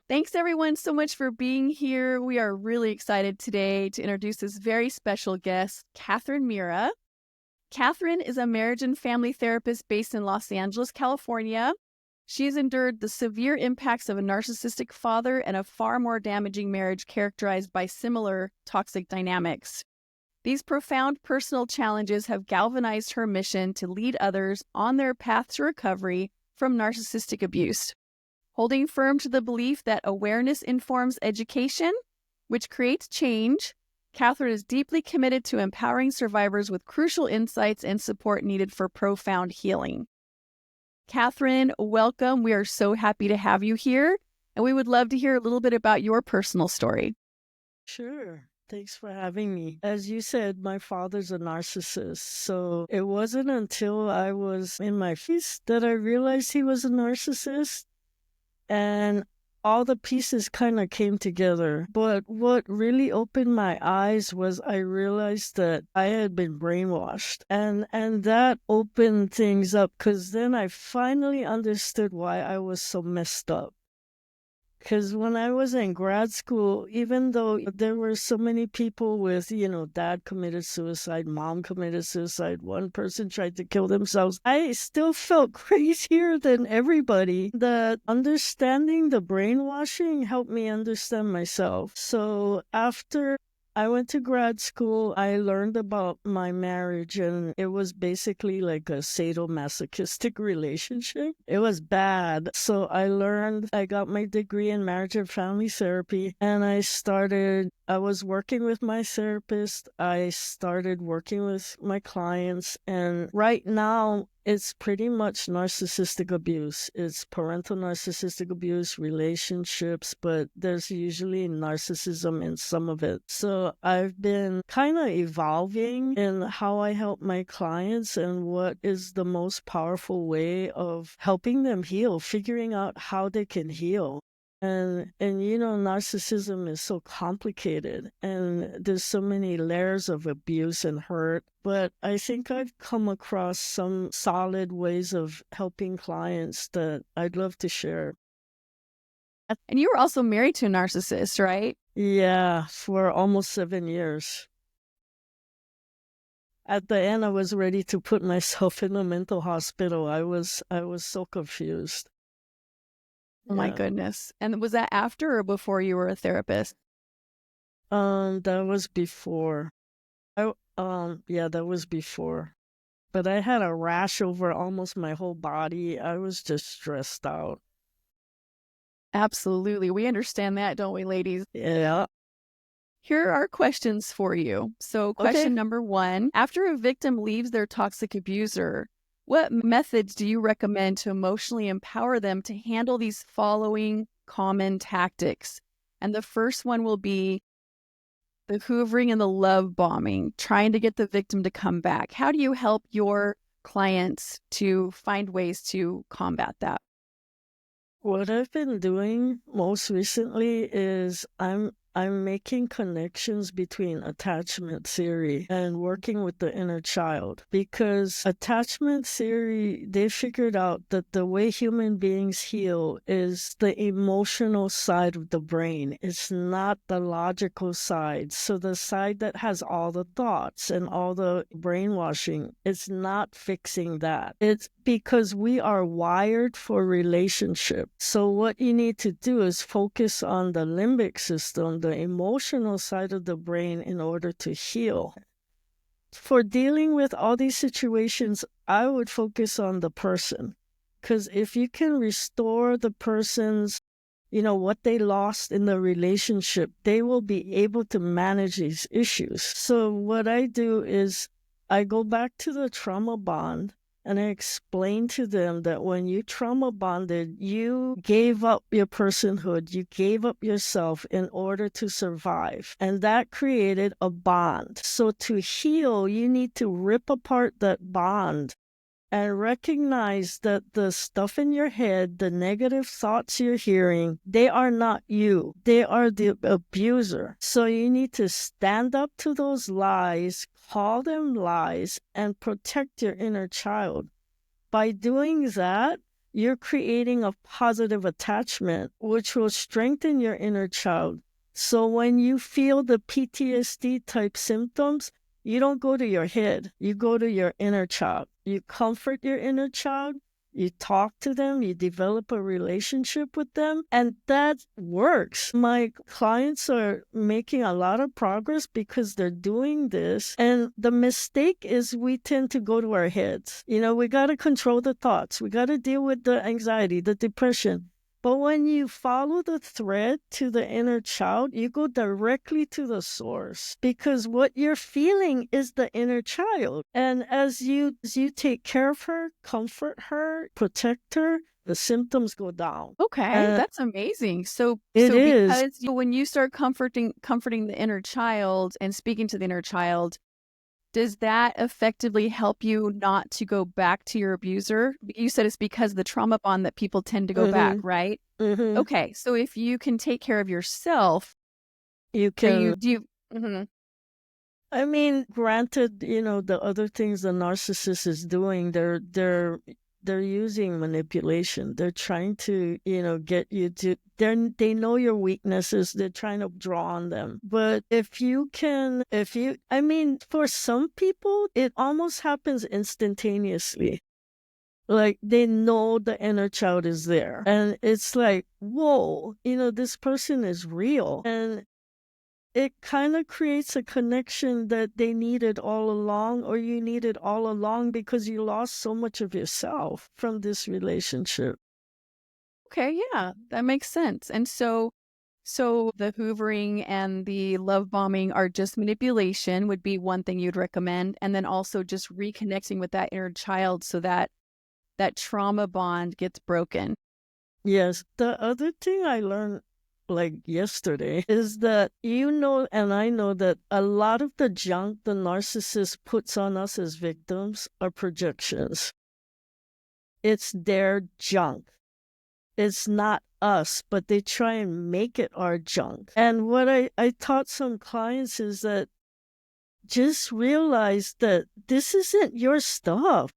Thanks everyone so much for being here. We are really excited today to introduce this very special guest, Katherine Muira. Katherine is a marriage and family therapist based in Los Angeles, California. She has endured the severe impacts of a narcissistic father and a far more damaging marriage characterized by similar toxic dynamics. These profound personal challenges have galvanized her mission to lead others on their path to recovery from narcissistic abuse. Holding firm to the belief that awareness informs education, which creates change, Katherine is deeply committed to empowering survivors with crucial insights and support needed for profound healing. Katherine, welcome. We are so happy to have you here, and we would love to hear a little bit about your personal story. Sure. Thanks for having me. As you said, my father's a narcissist. So it wasn't until I was in my 50s that I realized he was a narcissist. And all the pieces kind of came together. But what really opened my eyes was I realized that I had been brainwashed. And that opened things up because then I finally understood why I was so messed up. Because when I was in grad school, even though there were so many people with, dad committed suicide, mom committed suicide, one person tried to kill themselves, I still felt crazier than everybody. That understanding the brainwashing helped me understand myself. So after I went to grad school, I learned about my marriage, and it was basically like a sadomasochistic relationship. It was bad. So I got my degree in marriage and family therapy, and I was working with my therapist. I started working with my clients, and right now, it's pretty much narcissistic abuse. It's parental narcissistic abuse, relationships, but there's usually narcissism in some of it. So I've been kind of evolving in how I help my clients and what is the most powerful way of helping them heal, figuring out how they can heal. And narcissism is so complicated, and there's so many layers of abuse and hurt. But I think I've come across some solid ways of helping clients that I'd love to share. And you were also married to a narcissist, right? Yeah, for almost 7 years. At the end, I was ready to put myself in a mental hospital. I was so confused. Oh my goodness. And was that after or before you were a therapist? That was before. That was before. But I had a rash over almost my whole body. I was just stressed out. Absolutely. We understand that, don't we, ladies? Yeah. Here are questions for you. So question number 1, after a victim leaves their toxic abuser, what methods do you recommend to emotionally empower them to handle these following common tactics? And the first one will be the hoovering and the love bombing, trying to get the victim to come back. How do you help your clients to find ways to combat that? What I've been doing most recently is I'm making connections between attachment theory and working with the inner child, because attachment theory, they figured out that the way human beings heal is the emotional side of the brain. It's not the logical side. So the side that has all the thoughts and all the brainwashing, it's not fixing that. It's because we are wired for relationship. So what you need to do is focus on the limbic system, the emotional side of the brain, in order to heal. For dealing with all these situations, I would focus on the person. Because if you can restore the person's, what they lost in the relationship, they will be able to manage these issues. So what I do is I go back to the trauma bond, and I explained to them that when you trauma bonded, you gave up your personhood, you gave up yourself in order to survive. And that created a bond. So to heal, you need to rip apart that bond and recognize that the stuff in your head, the negative thoughts you're hearing, they are not you. They are the abuser. So you need to stand up to those lies, call them lies, and protect your inner child. By doing that, you're creating a positive attachment, which will strengthen your inner child. So when you feel the PTSD type symptoms, you don't go to your head, you go to your inner child. You comfort your inner child, you talk to them, you develop a relationship with them, and that works. My clients are making a lot of progress because they're doing this. And the mistake is we tend to go to our heads. We got to control the thoughts. We got to deal with the anxiety, the depression. But when you follow the thread to the inner child, you go directly to the source, because what you're feeling is the inner child. And as you take care of her, comfort her, protect her, the symptoms go down. Okay, that's amazing. So it is. Because when you start comforting the inner child and speaking to the inner child, does that effectively help you not to go back to your abuser? You said it's because of the trauma bond that people tend to go back, right? Okay, so if you can take care of yourself, you can. I mean, granted, the other things the narcissist is doing, they're using manipulation. They're trying to, get you to, they know your weaknesses. They're trying to draw on them. But for some people, it almost happens instantaneously. Like they know the inner child is there. And it's like, whoa, this person is real. And it kind of creates a connection that they needed all along, or you needed all along, because you lost so much of yourself from this relationship. Okay, yeah, that makes sense. And so the hoovering and the love bombing are just manipulation would be one thing you'd recommend. And then also just reconnecting with that inner child so that trauma bond gets broken. Yes. The other thing I learned like yesterday is that, and I know that a lot of the junk the narcissist puts on us as victims are projections. It's their junk. It's not us, but they try and make it our junk. And what I taught some clients is that just realize that this isn't your stuff.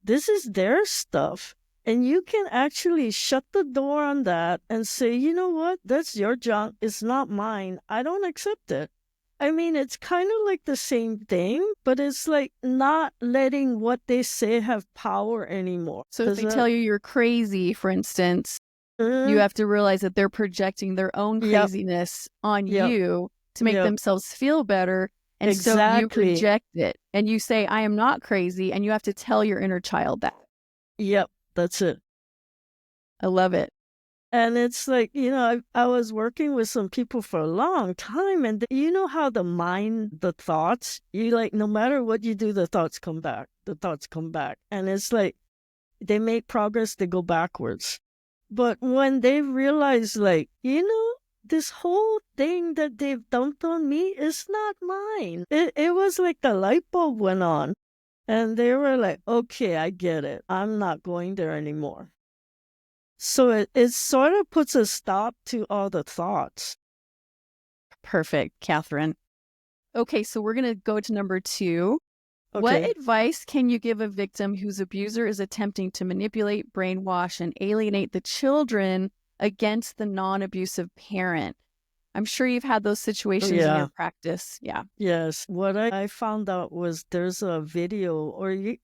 This is their stuff. And you can actually shut the door on that and say, you know what? That's your junk. It's not mine. I don't accept it. I mean, it's kind of like the same thing, but it's like not letting what they say have power anymore. So if they tell you you're crazy, for instance, you have to realize that they're projecting their own craziness on you to make themselves feel better. And so you reject it and you say, I am not crazy. And you have to tell your inner child that. Yep, that's it. I love it. And it's like, I was working with some people for a long time, and you know how the mind, the thoughts, no matter what you do, the thoughts come back. The thoughts come back. And it's like, they make progress, they go backwards. But when they realize, this whole thing that they've dumped on me is not mine. It was like the light bulb went on. And they were like, okay, I get it. I'm not going there anymore. So it sort of puts a stop to all the thoughts. Perfect, Katherine. Okay, so we're going to go to number 2. Okay. What advice can you give a victim whose abuser is attempting to manipulate, brainwash, and alienate the children against the non-abusive parent? I'm sure you've had those situations in your practice. Yeah. Yes. What I found out was there's a video,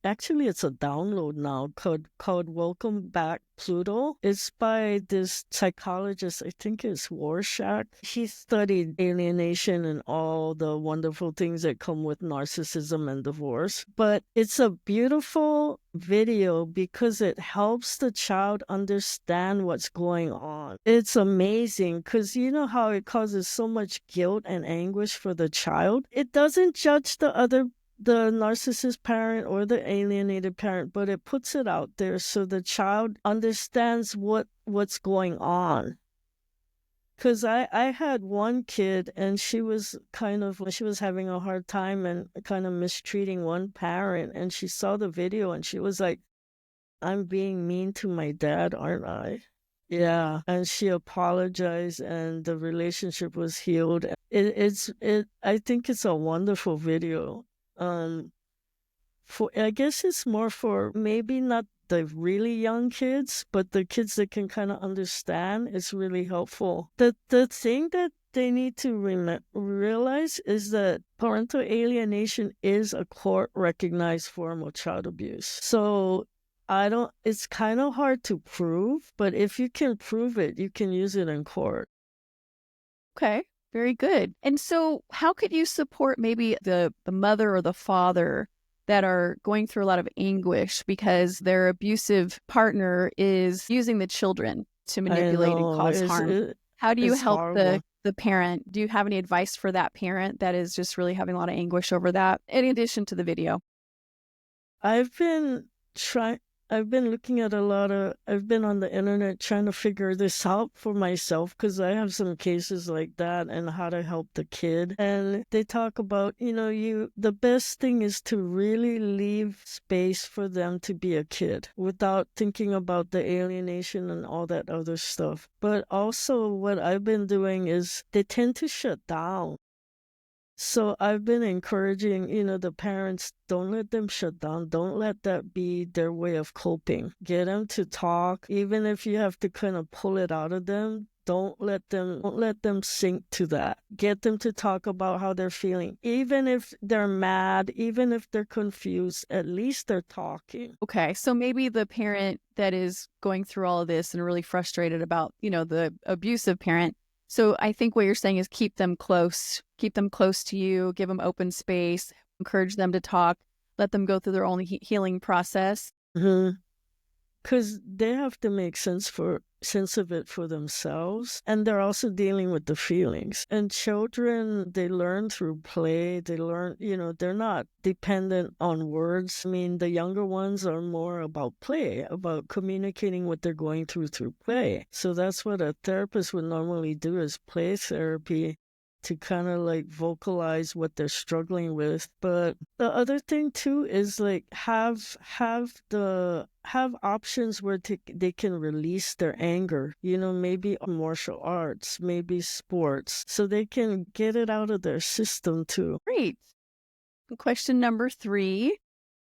actually it's a download now, called Welcome Back, Pluto. It's by this psychologist, I think it's Rorschach. He studied alienation and all the wonderful things that come with narcissism and divorce. But it's a beautiful video because it helps the child understand what's going on. It's amazing because you know how it causes so much guilt and anguish for the child. It doesn't judge the narcissist parent or the alienated parent, but it puts it out there so the child understands what's going on. Because I had one kid, and she was having a hard time and kind of mistreating one parent, and she saw the video and she was like, I'm being mean to my dad, aren't I? Yeah. And she apologized and the relationship was healed. I think it's a wonderful video. I guess it's more for maybe not the really young kids, but the kids that can kind of understand, it's really helpful. The thing that they need to realize is that parental alienation is a court-recognized form of child abuse. So it's kind of hard to prove, but if you can prove it, you can use it in court. Okay, very good. And so how could you support maybe the mother or the father that are going through a lot of anguish because their abusive partner is using the children to manipulate and cause harm? How do you it's help horrible. the parent? Do you have any advice for that parent that is just really having a lot of anguish over that, in addition to the video? I've been looking at I've been on the internet trying to figure this out for myself because I have some cases like that and how to help the kid. And they talk about, the best thing is to really leave space for them to be a kid without thinking about the alienation and all that other stuff. But also what I've been doing is they tend to shut down. So I've been encouraging, the parents, don't let them shut down. Don't let that be their way of coping. Get them to talk, even if you have to kind of pull it out of them. Don't let them sink to that. Get them to talk about how they're feeling. Even if they're mad, even if they're confused, at least they're talking. Okay, so maybe the parent that is going through all of this and really frustrated about, the abusive parent. So I think what you're saying is keep them close to you, give them open space, encourage them to talk, let them go through their own healing process. Because they have to make sense of it for themselves, and they're also dealing with the feelings. And children, they learn through play. They learn, they're not dependent on words. I mean, the younger ones are more about play, about communicating what they're going through play. So that's what a therapist would normally do, is play therapy, to kind of like vocalize what they're struggling with. But the other thing too is like have options where they can release their anger, maybe martial arts, maybe sports, so they can get it out of their system too. Great. Question number 3.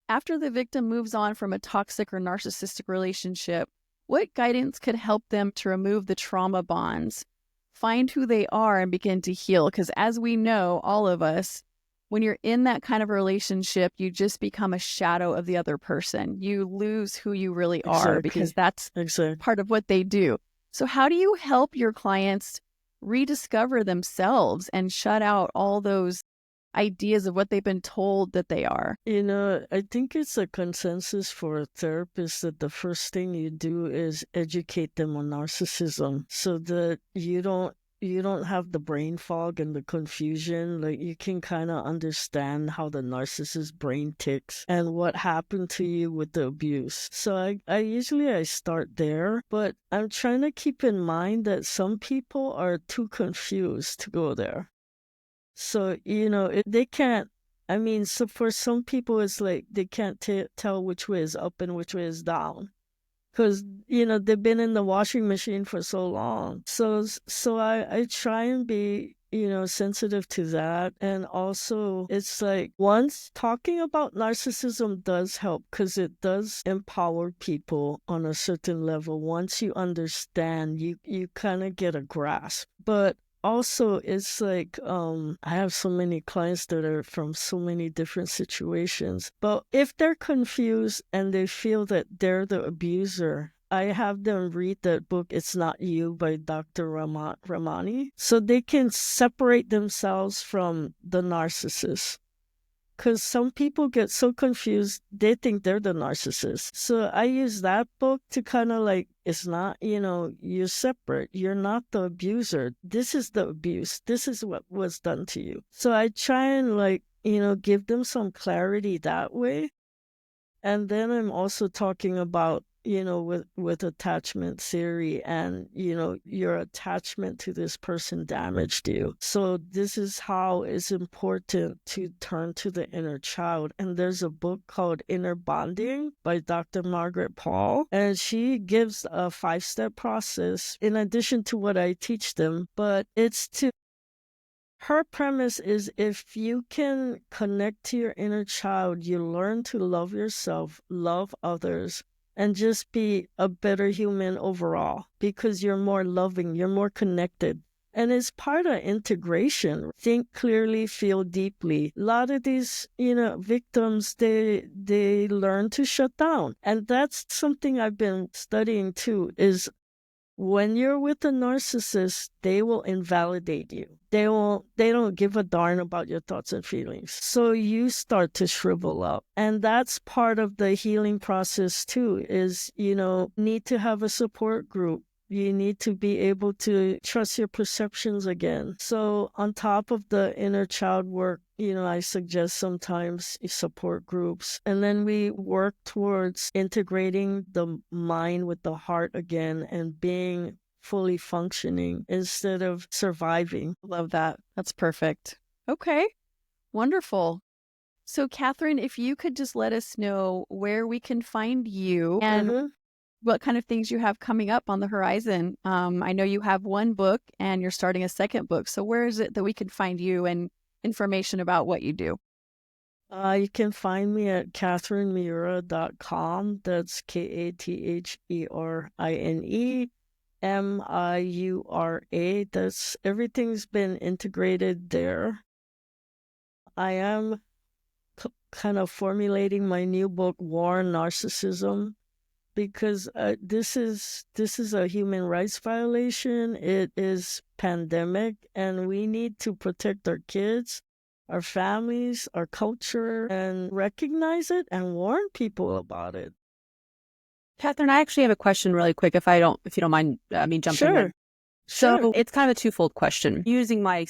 After the victim moves on from a toxic or narcissistic relationship, what guidance could help them to remove the trauma bonds, find who they are, and begin to heal? Because as we know, all of us, when you're in that kind of relationship, you just become a shadow of the other person. You lose who you really are, because that's part of what they do. So how do you help your clients rediscover themselves and shut out all those ideas of what they've been told that they are? I think it's a consensus for a therapist that the first thing you do is educate them on narcissism, so that you don't have the brain fog and the confusion. Like, you can kind of understand how the narcissist brain ticks and what happened to you with the abuse. So I usually start there, but I'm trying to keep in mind that some people are too confused to go there. So, they can't, so for some people, it's like they can't tell which way is up and which way is down. Because, they've been in the washing machine for so long. So I try and be, sensitive to that. And also, it's like, once talking about narcissism does help, because it does empower people on a certain level. Once you understand, you kind of get a grasp. But also, it's like, I have so many clients that are from so many different situations. But if they're confused and they feel that they're the abuser, I have them read that book, It's Not You, by Dr. Ramani, so they can separate themselves from the narcissist. Because some people get so confused, they think they're the narcissist. So I use that book to kind of like, it's not, you're separate. You're not the abuser. This is the abuse. This is what was done to you. So I try and like, give them some clarity that way. And then I'm also talking about, with attachment theory, and, your attachment to this person damaged you. So this is how it's important to turn to the inner child. And there's a book called Inner Bonding by Dr. Margaret Paul. And she gives a 5-step process in addition to what I teach them, but her premise is, if you can connect to your inner child, you learn to love yourself, love others, and just be a better human overall because you're more loving, you're more connected. And it's part of integration. Think clearly, feel deeply. A lot of these, victims, they learn to shut down. And that's something I've been studying too, is when you're with a narcissist, they will invalidate you. They don't give a darn about your thoughts and feelings. So you start to shrivel up. And that's part of the healing process too, is, need to have a support group. You need to be able to trust your perceptions again. So on top of the inner child work, I suggest sometimes support groups. And then we work towards integrating the mind with the heart again and being fully functioning instead of surviving. Love that. That's perfect. Okay. Wonderful. So, Katherine, if you could just let us know where we can find you and what kind of things you have coming up on the horizon. I know you have one book and you're starting a second book. So where is it that we can find you and information about what you do? You can find me at katherinemuira.com. That's KATHERINE That's everything's been integrated there. I am kind of formulating my new book, War on Narcissism, because this is a human rights violation. It is pandemic, and we need to protect our kids, our families, our culture, and recognize it and warn people about it. Katherine, I actually have a question really quick, if you don't mind me jumping in. Sure. So it's kind of a twofold question. Using my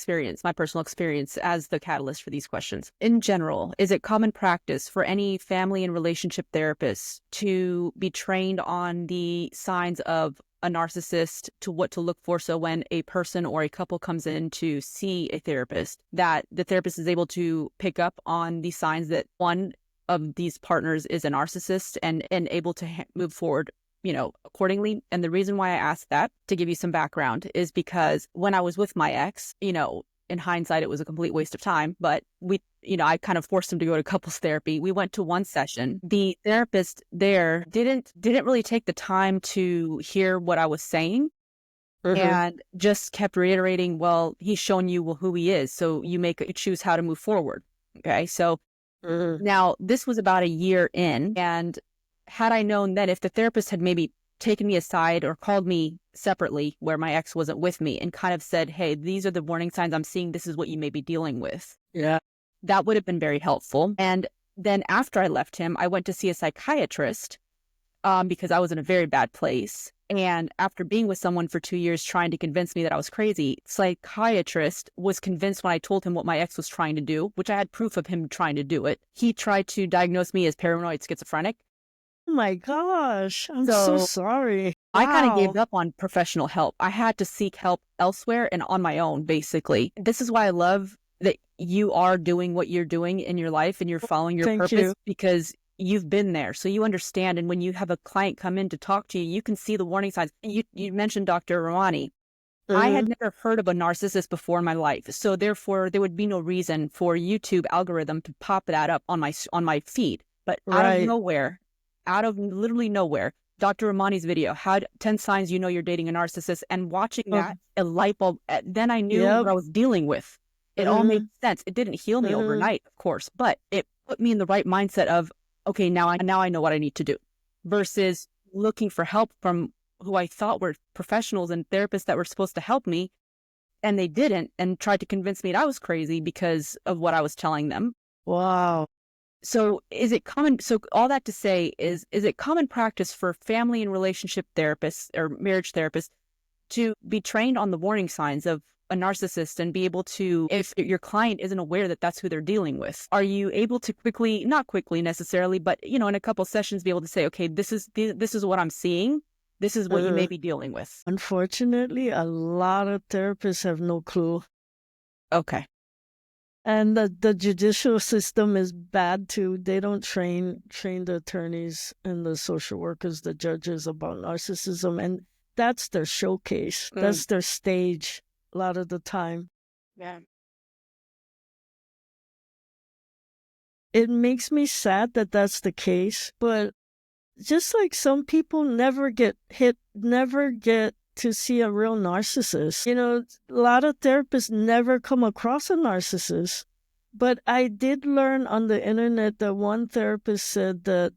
personal experience as the catalyst for these questions. In general, is it common practice for any family and relationship therapists to be trained on the signs of a narcissist, to what to look for? So when a person or a couple comes in to see a therapist, that the therapist is able to pick up on the signs that one of these partners is a narcissist and able to move forward accordingly. And the reason why I asked that, to give you some background, is because when I was with my ex, in hindsight, it was a complete waste of time, but I kind of forced him to go to couples therapy. We went to one session. The therapist there didn't really take the time to hear what I was saying, and just kept reiterating, well, he's shown you who he is, so you choose how to move forward. Okay. So now this was about a year in, and had I known then, if the therapist had maybe taken me aside or called me separately where my ex wasn't with me and kind of said, hey, these are the warning signs I'm seeing, this is what you may be dealing with. Yeah. That would have been very helpful. And then after I left him, I went to see a psychiatrist because I was in a very bad place. And after being with someone for 2 years trying to convince me that I was crazy, psychiatrist was convinced when I told him what my ex was trying to do, which I had proof of him trying to do it. He tried to diagnose me as paranoid schizophrenic. Oh my gosh, I'm so sorry. I kind of gave up on professional help. I had to seek help elsewhere and on my own, basically. This is why I love that you are doing what you're doing in your life and you're following your purpose, because you've been there. So you understand. And when you have a client come in to talk to you, you can see the warning signs. You mentioned Dr. Romani. I had never heard of a narcissist before in my life. So therefore, there would be no reason for YouTube algorithm to pop that up on my feed. But out of literally nowhere, Dr. Romani's video had 10 signs you know you're dating a narcissist, and watching that, a light bulb, then I knew what I was dealing with. It all made sense. It didn't heal me overnight, of course, but it put me in the right mindset of, okay, now I know what I need to do, versus looking for help from who I thought were professionals and therapists that were supposed to help me, and they didn't, and tried to convince me that I was crazy because of what I was telling them. Wow. So is it common? So all that to say is it common practice for family and relationship therapists or marriage therapists to be trained on the warning signs of a narcissist and be able to, if your client isn't aware that that's who they're dealing with, are you able to not quickly necessarily, but in a couple sessions be able to say, okay, this is what I'm seeing. This is what you may be dealing with. Unfortunately, a lot of therapists have no clue. Okay. And the judicial system is bad too. They don't train the attorneys and the social workers, the judges, about narcissism, and that's their showcase. That's their stage a lot of the time. Yeah. It makes me sad that that's the case, but just like some people never get hit, never get to see a real narcissist. You know, a lot of therapists never come across a narcissist. But I did learn on the internet that one therapist said that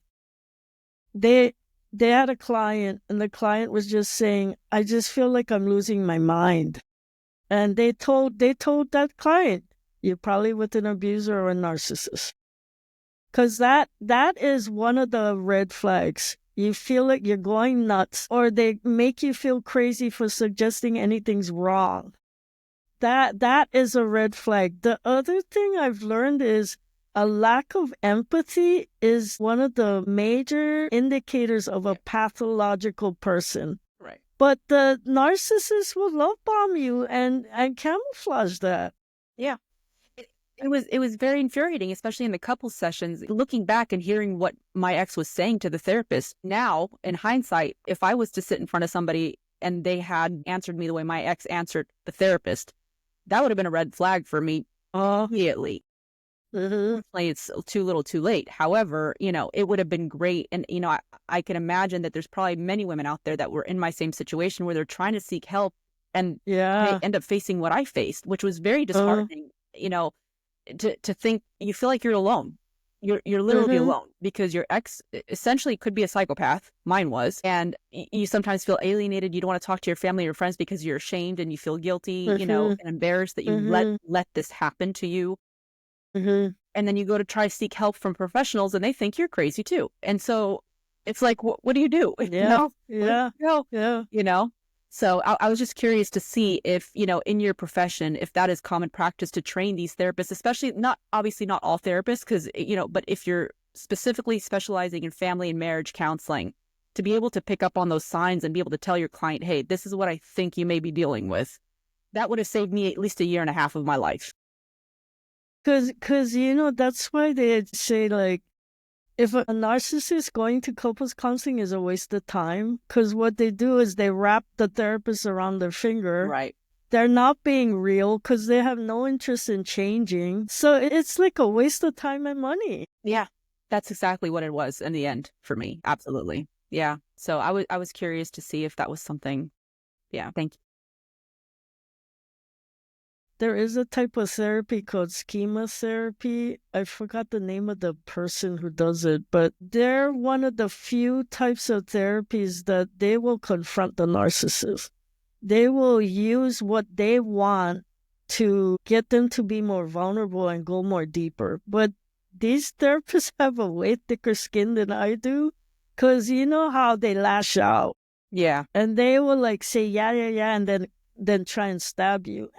they had a client, and the client was just saying, I just feel like I'm losing my mind. And they told that client, you're probably with an abuser or a narcissist. Because that is one of the red flags. You feel like you're going nuts, or they make you feel crazy for suggesting anything's wrong. That is a red flag. The other thing I've learned is a lack of empathy is one of the major indicators of a pathological person. Right. But the narcissist will love bomb you and camouflage that. Yeah. It was very infuriating, especially in the couple sessions, looking back and hearing what my ex was saying to the therapist. Now, in hindsight, if I was to sit in front of somebody and they had answered me the way my ex answered the therapist, that would have been a red flag for me immediately. Unfortunately, it's too little too late. However, you know, it would have been great. And, you know, I can imagine that there's probably many women out there that were in my same situation where they're trying to seek help and they end up facing what I faced, which was very disheartening, you know, to think you feel like you're alone. You're literally alone because your ex essentially could be a psychopath. Mine was. And you sometimes feel alienated. You don't want to talk to your family or friends because you're ashamed and you feel guilty, you know, and embarrassed that you let this happen to you. And then you go to try to seek help from professionals and they think you're crazy too. And so it's like, what do you do? Yeah. You know? So I was just curious to see if, you know, in your profession, if that is common practice to train these therapists, especially obviously not all therapists, because, you know, but if you're specifically specializing in family and marriage counseling, to be able to pick up on those signs and be able to tell your client, hey, this is what I think you may be dealing with, that would have saved me at least 1.5 years of my life. Because, you know, that's why they say, like, if a narcissist going to couples counseling is a waste of time, because what they do is they wrap the therapist around their finger. Right. They're not being real because they have no interest in changing. So it's like a waste of time and money. Yeah, that's exactly what it was in the end for me. Absolutely. Yeah. So I was curious to see if that was something. Yeah. Thank you. There is a type of therapy called schema therapy. I forgot the name of the person who does it, but they're one of the few types of therapies that they will confront the narcissist. They will use what they want to get them to be more vulnerable and go more deeper. But these therapists have a way thicker skin than I do, because you know how they lash out. Yeah. And they will like say, yeah, and then try and stab you.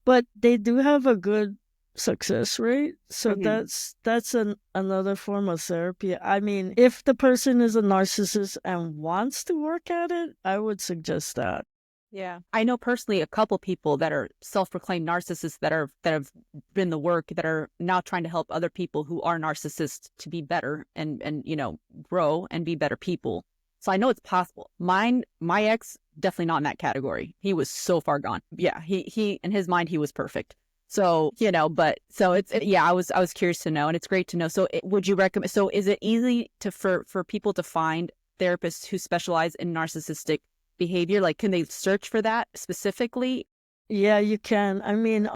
But they do have a good success rate. So that's another form of therapy. I mean, if the person is a narcissist and wants to work at it, I would suggest that. Yeah. I know personally a couple people that are self-proclaimed narcissists that have been the work, that are now trying to help other people who are narcissists to be better and you know, grow and be better people. So I know it's possible. My ex, definitely not in that category. He was so far gone. Yeah, he in his mind, he was perfect. So, you know, but so I was curious to know, and it's great to know. So would you recommend, so is it easy for people to find therapists who specialize in narcissistic behavior? Like, can they search for that specifically? Yeah, you can. I mean,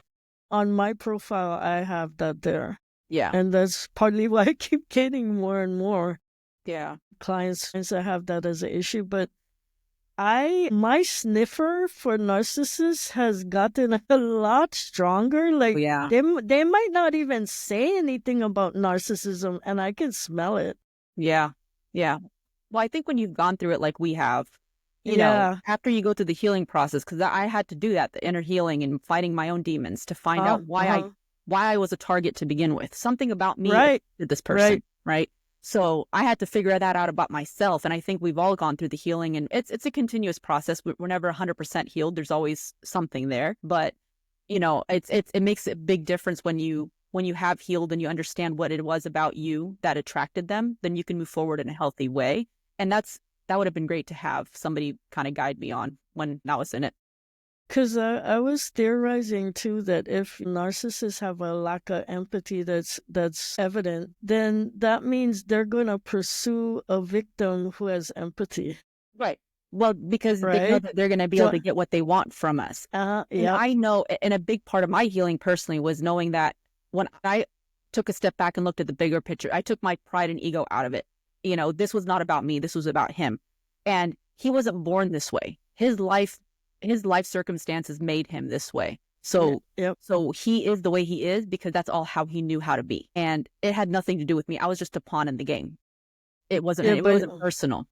on my profile, I have that there. Yeah. And that's partly why I keep getting more and more. Yeah. Clients that have that as an issue, but my sniffer for narcissists has gotten a lot stronger. Like, they might not even say anything about narcissism, and I can smell it. Yeah. Well, I think when you've gone through it like we have, you know, after you go through the healing process, because I had to do that, the inner healing and fighting my own demons to find out why I was a target to begin with. Something about me did this person, right? So I had to figure that out about myself. And I think we've all gone through the healing, and it's a continuous process. We're never 100% healed. There's always something there. But, you know, it makes a big difference when you have healed and you understand what it was about you that attracted them, then you can move forward in a healthy way. And that would have been great to have somebody kind of guide me on when I was in it. Because I was theorizing too that if narcissists have a lack of empathy that's evident, then that means they're going to pursue a victim who has empathy. Right. Well, because they know Right? that they're going to be able to get what they want from us. And Yeah. I know, and a big part of my healing personally was knowing that when I took a step back and looked at the bigger picture, I took my pride and ego out of it. You know, this was not about me. This was about him. And he wasn't born this way. His life circumstances made him this way. So, so he is the way he is because that's all how he knew how to be. And it had nothing to do with me. I was just a pawn in the game. It wasn't personal,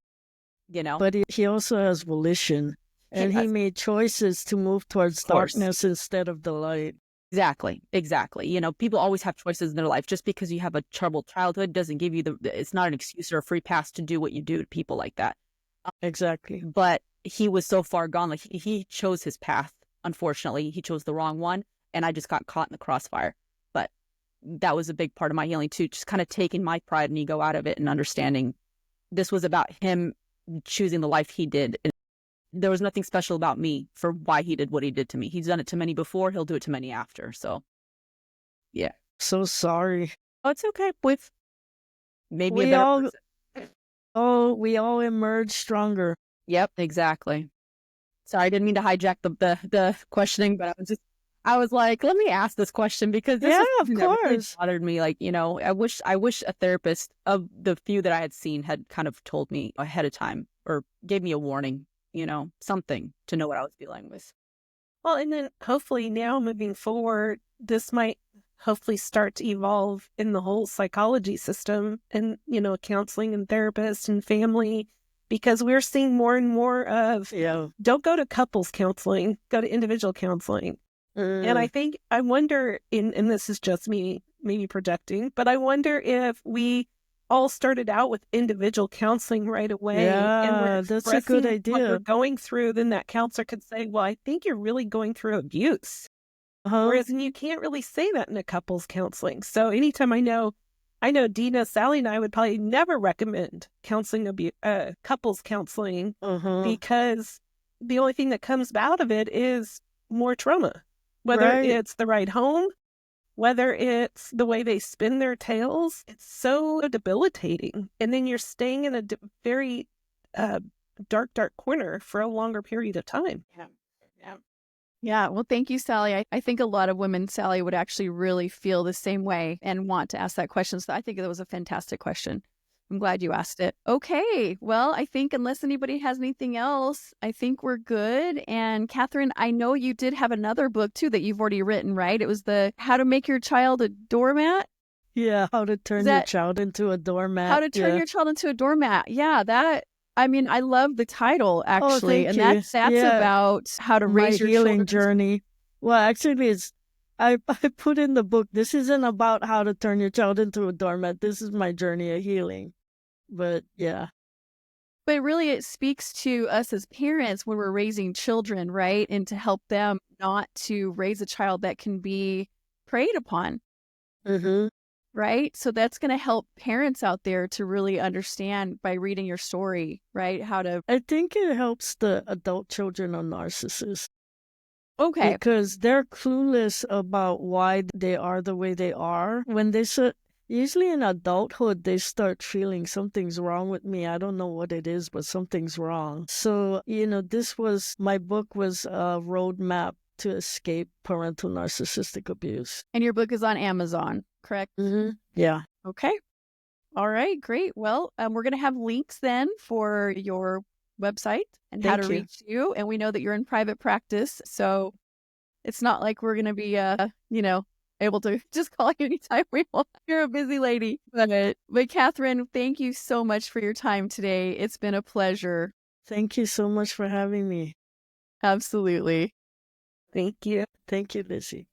you know? But he also has volition, and he made choices to move towards darkness instead of the light. Exactly. You know, people always have choices in their life. Just because you have a troubled childhood doesn't give you it's not an excuse or a free pass to do what you do to people like that. Exactly. But he was so far gone. Like he chose his path. Unfortunately, he chose the wrong one, and I just got caught in the crossfire. But that was a big part of my healing too, just kind of taking my pride and ego out of it and understanding this was about him choosing the life he did. And there was nothing special about me for why he did what he did to me. He's done it to many before. He'll do it to many after. So, yeah. So sorry. Oh, it's okay. With maybe we all emerge stronger. Yep, exactly. Sorry, I didn't mean to hijack the questioning, but I was like, let me ask this question because this of course really bothered me. Like, you know, I wish a therapist of the few that I had seen had kind of told me ahead of time or gave me a warning, you know, something to know what I was dealing with. Well, and then hopefully now moving forward, this might hopefully start to evolve in the whole psychology system and, you know, counseling and therapists and family, because we're seeing more and more of, don't go to couples counseling, go to individual counseling. And I wonder, and this is just me maybe projecting, but I wonder if we all started out with individual counseling right away. Yeah, and that's a good idea. What we're going through, then that counselor could say, well, I think you're really going through abuse. Whereas you can't really say that in a couples counseling. So anytime I know Dina, Sally, and I would probably never recommend couples counseling because the only thing that comes out of it is more trauma. Whether it's the ride home, whether it's the way they spin their tails, it's so debilitating. And then you're staying in a very dark corner for a longer period of time. Yeah. Well, thank you, Sally. I think a lot of women, Sally, would actually really feel the same way and want to ask that question. So I think that was a fantastic question. I'm glad you asked it. Okay. Well, I think unless anybody has anything else, I think we're good. And Katherine, I know you did have another book too that you've already written, right? It was the How to Make Your Child a Doormat. Yeah, how to turn your child into a doormat. How to turn your child into a doormat. Yeah, I love the title actually. And that's about how to raise your healing journey. Well, actually I put in the book, this isn't about how to turn your child into a doormat. This is my journey of healing. But yeah. But really it speaks to us as parents when we're raising children, right? And to help them not to raise a child that can be preyed upon. Right? So that's going to help parents out there to really understand by reading your story, right? I think it helps the adult children of narcissists. Okay. Because they're clueless about why they are the way they are. When they usually in adulthood, they start feeling something's wrong with me. I don't know what it is, but something's wrong. So, my book was a roadmap to escape parental narcissistic abuse. And your book is on Amazon, correct? Yeah. Okay. All right, great. Well, we're going to have links then for your website and how to reach you. And we know that you're in private practice, so it's not like we're going to be, able to just call you anytime we want. You're a busy lady. But Katherine, thank you so much for your time today. It's been a pleasure. Thank you so much for having me. Absolutely. Thank you. Thank you, Lizzie.